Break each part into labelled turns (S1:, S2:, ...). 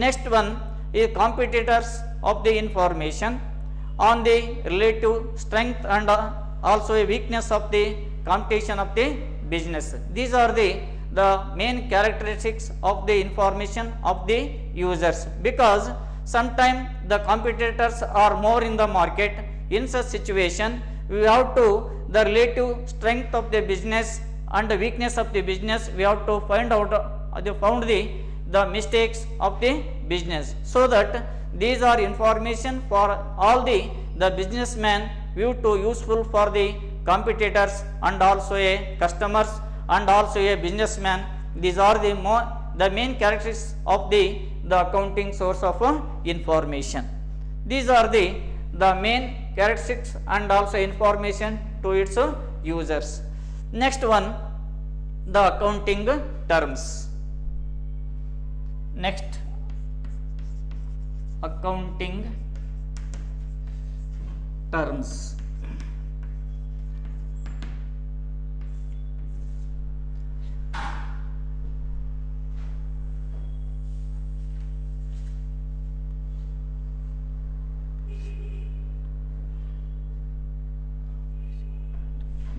S1: Next one is competitors of the information on the relative strength and also a weakness of the competition of the business. These are the main characteristics of the information of the users, because sometimes the competitors are more in the market. In such situation, we have to the relative strength of the business and the weakness of the business, we have to find out the mistakes of the business, so that these are information for all the businessmen view to useful for the competitors and also a customers and also a businessman. These are the main characteristics of the accounting source of information. These are the main characteristics and also information to its users. Next one, the accounting terms. Next, accounting terms.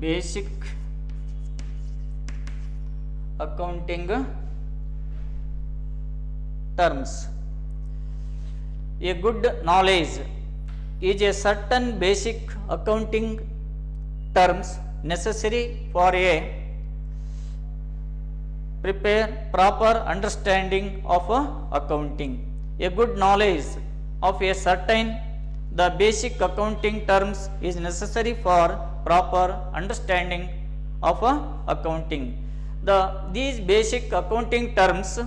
S1: Basic accounting terms. A good knowledge is a certain basic accounting terms necessary for a prepare proper understanding of accounting. A good knowledge of a certain the basic accounting terms is necessary for proper understanding of accounting. These basic accounting terms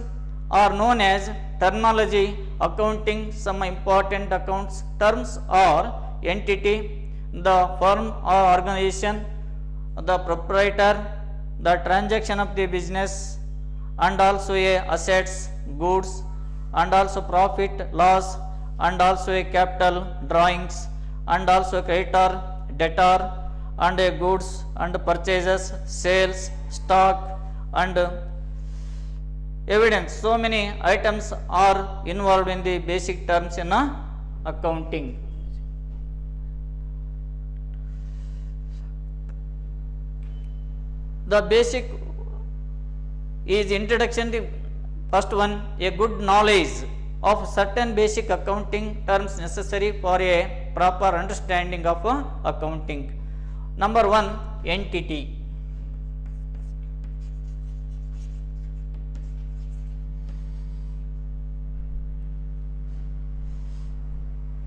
S1: are known as terminology. Accounting, some important accounts terms are entity, the firm or organization, the proprietor, the transaction of the business, and also a assets, goods, and also profit, loss, and also a capital, drawings, and also creditor, debtor, and a goods and purchases, sales, stock, and evidence. So many items are involved in the basic terms in accounting. The basic is introduction. The first one, a good knowledge of certain basic accounting terms necessary for a proper understanding of accounting. Number one, entity.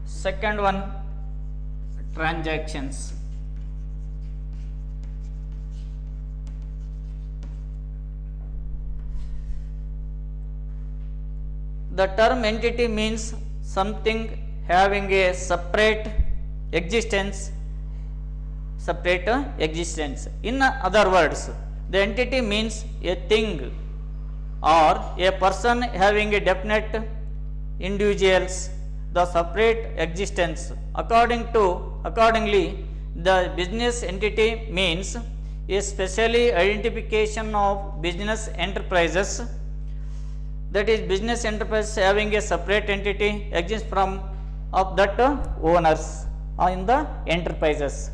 S1: Second one, transactions. The term entity means something having a separate existence. In other words, the entity means a thing or a person having a definite individuals, the separate existence. Accordingly, the business entity means a specially identification of business enterprises, that is business enterprise having a separate entity exists from of that owners in the enterprises.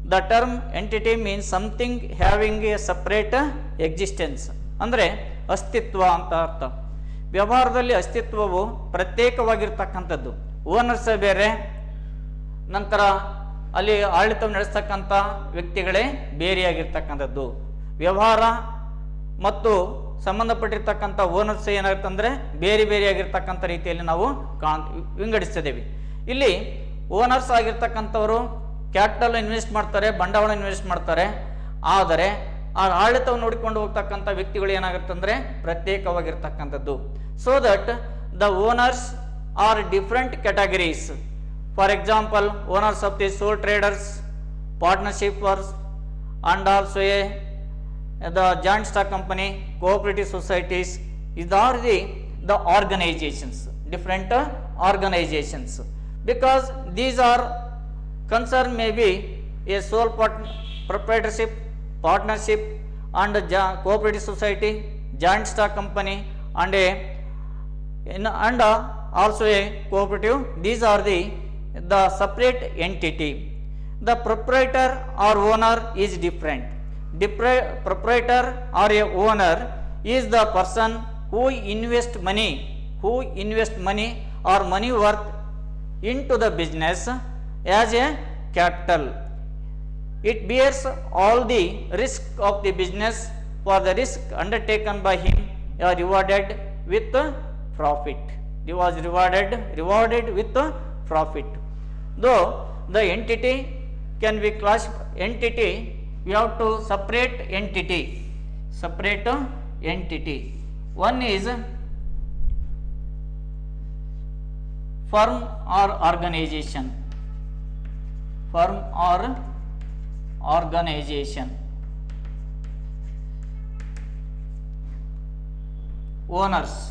S1: The term entity means something having a separate existence, ಅಂದರೆ ಅಸ್ತಿತ್ವ ಅಂತ ಅರ್ಥ. ವ್ಯವಹಾರದಲ್ಲಿ ಅಸ್ತಿತ್ವವು ಪ್ರತ್ಯೇಕವಾಗಿರ್ತಕ್ಕಂಥದ್ದು. Owners ಬೇರೆ, ನಂತರ ಅಲ್ಲಿ ಆಡಳಿತ ನಡೆಸ್ತಕ್ಕಂಥ ವ್ಯಕ್ತಿಗಳೇ ಬೇರೆಯಾಗಿರ್ತಕ್ಕಂಥದ್ದು. ವ್ಯವಹಾರ ಮತ್ತು ಸಂಬಂಧಪಟ್ಟಿರ್ತಕ್ಕಂಥ ಓನರ್ಸ್ ಏನಾಗುತ್ತಂದರೆ ಬೇರೆ ಬೇರೆಯಾಗಿರ್ತಕ್ಕಂಥ ರೀತಿಯಲ್ಲಿ ನಾವು ವಿಂಗಡಿಸ್ತಿದ್ದೇವೆ. ಇಲ್ಲಿ ಓನರ್ಸ್ ಆಗಿರ್ತಕ್ಕಂಥವರು ಕ್ಯಾಪಿಟಲ್ ಇನ್ವೆಸ್ಟ್ ಮಾಡ್ತಾರೆ, ಬಂಡವಾಳ ಇನ್ವೆಸ್ಟ್ ಮಾಡ್ತಾರೆ. ಆದರೆ ಆ ಆಡಳಿತವನ್ನು ನೋಡಿಕೊಂಡು ಹೋಗ್ತಕ್ಕಂಥ ವ್ಯಕ್ತಿಗಳು ಏನಾಗುತ್ತಂದರೆ ಪ್ರತ್ಯೇಕವಾಗಿರ್ತಕ್ಕಂಥದ್ದು. So that the owners are different categories. For example, owners of the sole traders, partnershippers, and also the joint stock company, cooperative societies. These are the organizations, different organizations, because these are concerned maybe a sole proprietorship, partnership, and cooperative society, joint stock company, and a and also a cooperative. These are the separate entity. The proprietor or owner is different. Proprietor or a owner is the person who invest money or money worth into the business as a capital. It bears all the risk of the business. For the risk undertaken by him, you are rewarded with profit. He was rewarded with profit. Though the entity can be classified entity, we have to separate entity. One is firm or organization. Owners.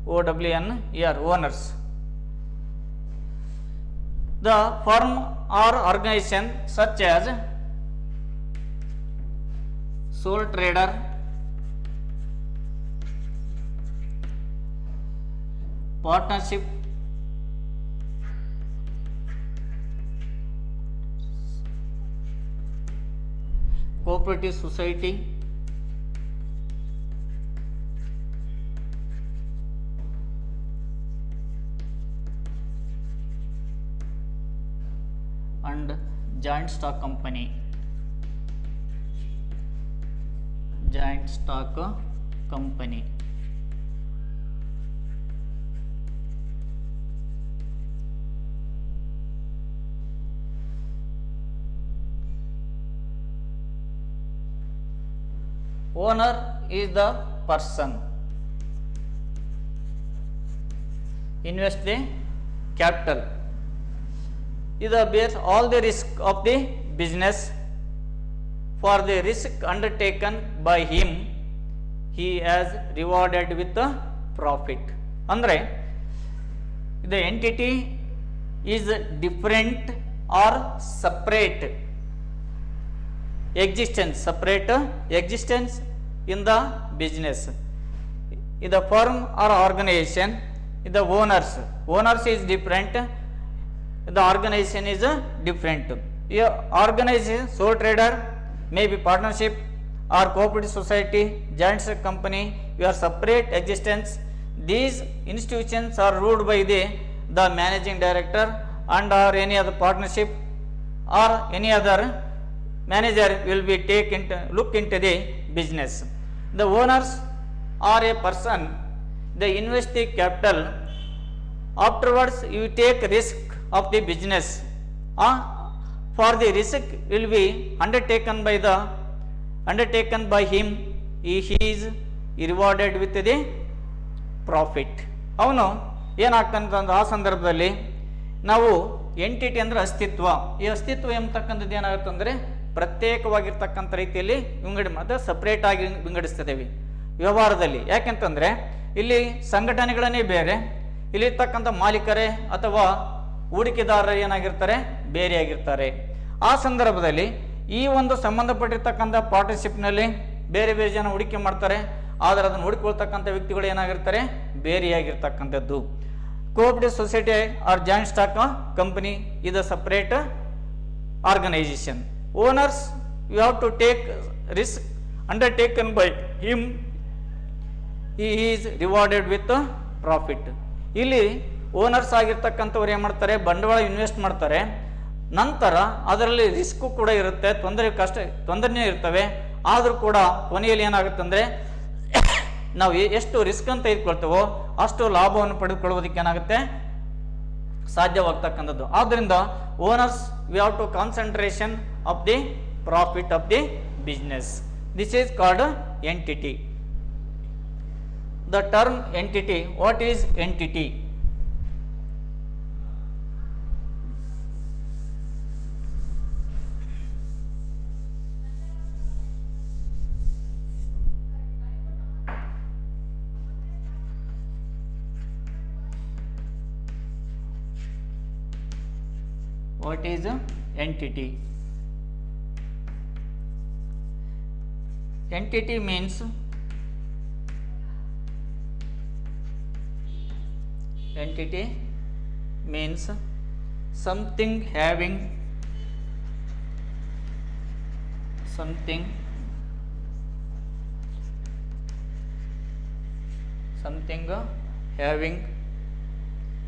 S1: OWNER, owners. The firm or organization such as sole trader, partnership, cooperative society, and joint stock company. Owner is the person invest the capital. Either bears all the risk of the business. For the risk undertaken by him, he has rewarded with the profit. Andre the entity is different or separate existence in the business. In the firm or organization, the owners is different, the organization is different. Your organization, sole trader, maybe partnership or cooperative society, joint stock company, your separate existence. These institutions are ruled by the managing director and or any other partnership or any other manager will be look into the business. The owners are a person, they invest the capital. Afterwards, you take risk of the business. For the risk will be undertaken by him, he is rewarded with the profit. ಅವನು ಏನಾಗ್ತಾನಂತಂದ್ರೆ ಆ ಸಂದರ್ಭದಲ್ಲಿ ನಾವು entity ಅಂದರೆ ಅಸ್ತಿತ್ವ. ಈ ಅಸ್ತಿತ್ವ ಎಂಬತಕ್ಕಂಥದ್ದು ಏನಾಗುತ್ತೆ ಅಂದರೆ ಪ್ರತ್ಯೇಕವಾಗಿರ್ತಕ್ಕಂಥ ರೀತಿಯಲ್ಲಿ ಮತ್ತು ಸಪ್ರೇಟ್ ಆಗಿ ವಿಂಗಡಿಸ್ತಿದ್ದೇವೆ ವ್ಯವಹಾರದಲ್ಲಿ. ಯಾಕೆಂತಂದರೆ ಇಲ್ಲಿ ಸಂಘಟನೆಗಳನ್ನೇ ಬೇರೆ, ಇಲ್ಲಿರ್ತಕ್ಕಂಥ ಮಾಲೀಕರೇ ಅಥವಾ ಹೂಡಿಕೆದಾರರು ಏನಾಗಿರ್ತಾರೆ, ಬೇರೆಯಾಗಿರ್ತಾರೆ. ಆ ಸಂದರ್ಭದಲ್ಲಿ ಈ ಒಂದು ಸಂಬಂಧಪಟ್ಟಿರ್ತಕ್ಕಂಥ ಪಾರ್ಟ್ನರ್ಶಿಪ್ನಲ್ಲಿ ಬೇರೆ ಬೇರೆ ಜನ ಹೂಡಿಕೆ ಮಾಡ್ತಾರೆ, ಆದರೆ ಅದನ್ನು ಹೂಡಿಕೊಳ್ತಕ್ಕಂಥ ವ್ಯಕ್ತಿಗಳು ಏನಾಗಿರ್ತಾರೆ, ಬೇರೆಯಾಗಿರ್ತಕ್ಕಂಥದ್ದು. Cooperative society or joint stock company is a separate organization. Owners, you have to take risk undertaken by him, he is rewarded with profit. ಇಲ್ಲಿ ಓನರ್ಸ್ ಆಗಿರ್ತಕ್ಕಂಥವ್ರು ಏನು ಮಾಡ್ತಾರೆ, ಬಂಡವಾಳ ಇನ್ವೆಸ್ಟ್ ಮಾಡ್ತಾರೆ, ನಂತರ ಅದರಲ್ಲಿ ರಿಸ್ಕು ಕೂಡ ಇರುತ್ತೆ, ತೊಂದರೆನೇ ಇರ್ತವೆ. ಆದರೂ ಕೂಡ ಕೊನೆಯಲ್ಲಿ ಏನಾಗುತ್ತೆ ಅಂದರೆ ನಾವು ಎಷ್ಟು ರಿಸ್ಕ್ ಅಂತ ತೆಗೆದುಕೊಳ್ತೇವೋ ಅಷ್ಟು ಲಾಭವನ್ನು ಪಡೆದುಕೊಳ್ಳುವುದಕ್ಕೆ ಏನಾಗುತ್ತೆ, ಸಾಧ್ಯವಾಗ್ತಕ್ಕಂಥದ್ದು. ಆದ್ದರಿಂದ owners we have to concentration of the profit of the business. This is called entity. The term entity, what is entity? What is entity? Entity means something having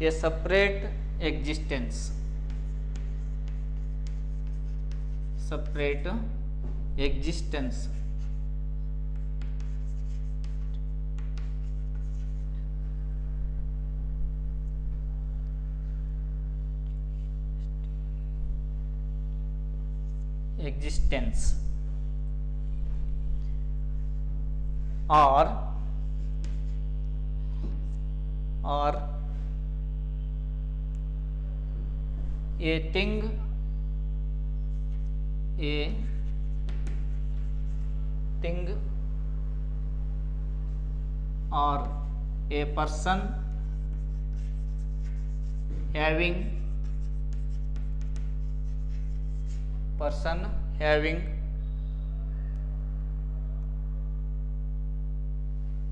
S1: a separate existence. Or a thing or a person having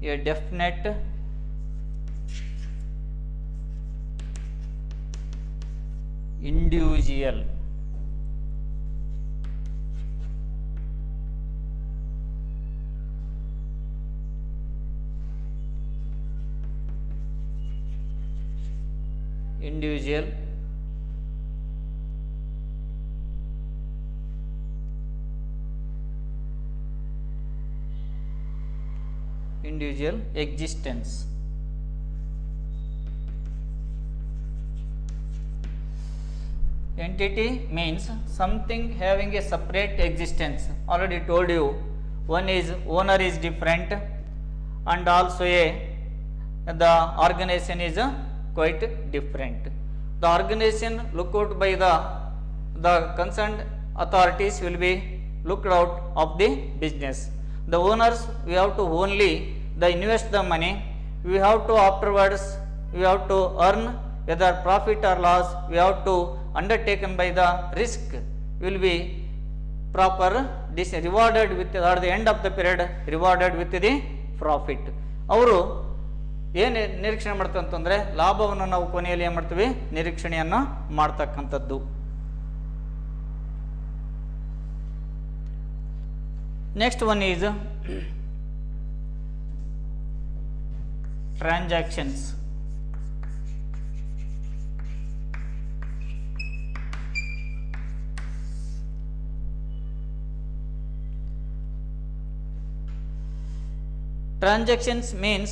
S1: a definite individual existence. Entity means something having a separate existence. Already told you, one is owner is different, and also the organization is quite different. The organization looked out by the concerned authorities will be looked out of the business. The owners, we have to only invest the money. We have to afterwards we have to earn whether profit or loss. We have to undertaken by the risk will be proper this rewarded with at the end of the period rewarded with the profit. ಅವರು ಏನು ನಿರೀಕ್ಷಣೆ ಮಾಡ್ತಂತಂದರೆ ಲಾಭವನ್ನು ನಾವು ಕೊನೆಯಲ್ಲಿ ಏನು ಮಾಡ್ತೀವಿ ನಿರೀಕ್ಷಣೆಯನ್ನು ಮಾಡ್ತಕ್ಕಂಥದ್ದು. Next one is transactions. Transactions means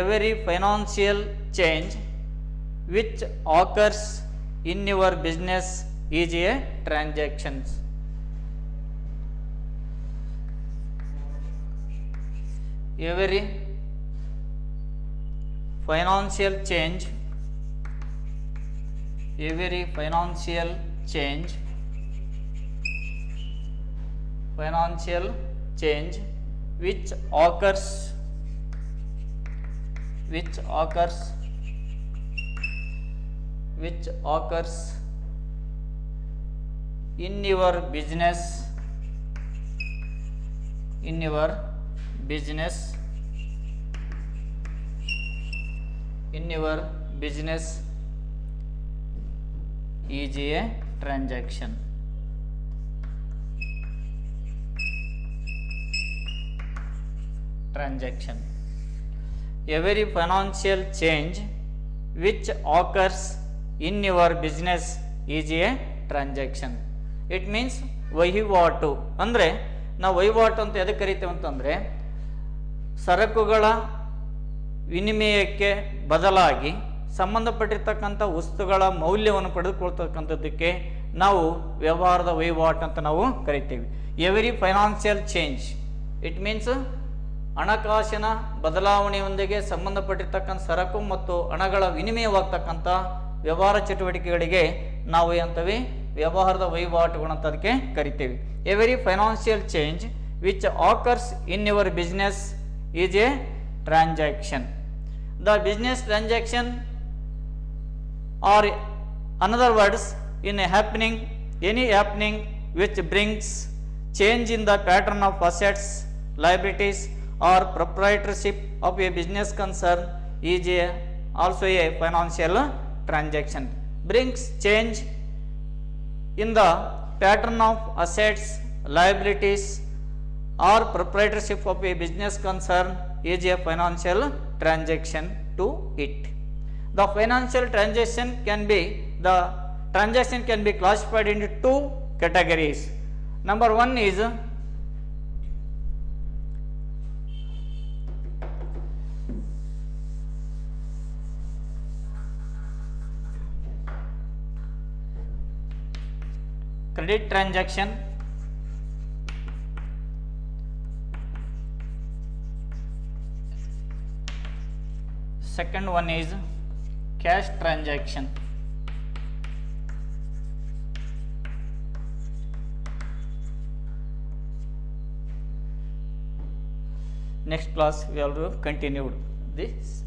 S1: every financial change which occurs in your business is a transactions. Every financial change which occurs in your business is a transaction. Every financial change which occurs in your business is a transaction. It means ವಹಿವಾಟು ಅಂದರೆ ನಾವು ವಹಿವಾಟು ಅಂತ ಎದಕ್ಕೆ ಕರಿತೇವೆ ಅಂತಂದರೆ ಸರಕುಗಳ ವಿನಿಮಯಕ್ಕೆ ಬದಲಾಗಿ ಸಂಬಂಧಪಟ್ಟಿರ್ತಕ್ಕಂಥ ವಸ್ತುಗಳ ಮೌಲ್ಯವನ್ನು ಪಡೆದುಕೊಳ್ತಕ್ಕಂಥದ್ದಕ್ಕೆ ನಾವು ವ್ಯವಹಾರದ ವಹಿವಾಟು ಅಂತ ನಾವು ಕರಿತೀವಿ. Every financial change it means ಹಣಕಾಸಿನ ಬದಲಾವಣೆಯೊಂದಿಗೆ ಸಂಬಂಧಪಟ್ಟಿರ್ತಕ್ಕಂಥ ಸರಕು ಮತ್ತು ಹಣಗಳ ವಿನಿಮಯವಾಗ್ತಕ್ಕಂಥ ವ್ಯವಹಾರ ಚಟುವಟಿಕೆಗಳಿಗೆ ನಾವು ಏನಂತೀವಿ ವ್ಯವಹಾರದ ವಹಿವಾಟುಗಳು ಅಂತ ಅದಕ್ಕೆ ಕರಿತೀವಿ. Every financial change which occurs in your business is a transaction. The business transaction are another words in a happening any happening which brings change in the pattern of assets, liabilities or proprietorship of a business concern is also a financial transaction. Brings change in the pattern of assets, liabilities or proprietorship of a business concern is a financial transaction to it. The financial transaction can be classified into two categories. Number one is credit transaction. Second one is cash transaction. Next class we will continue this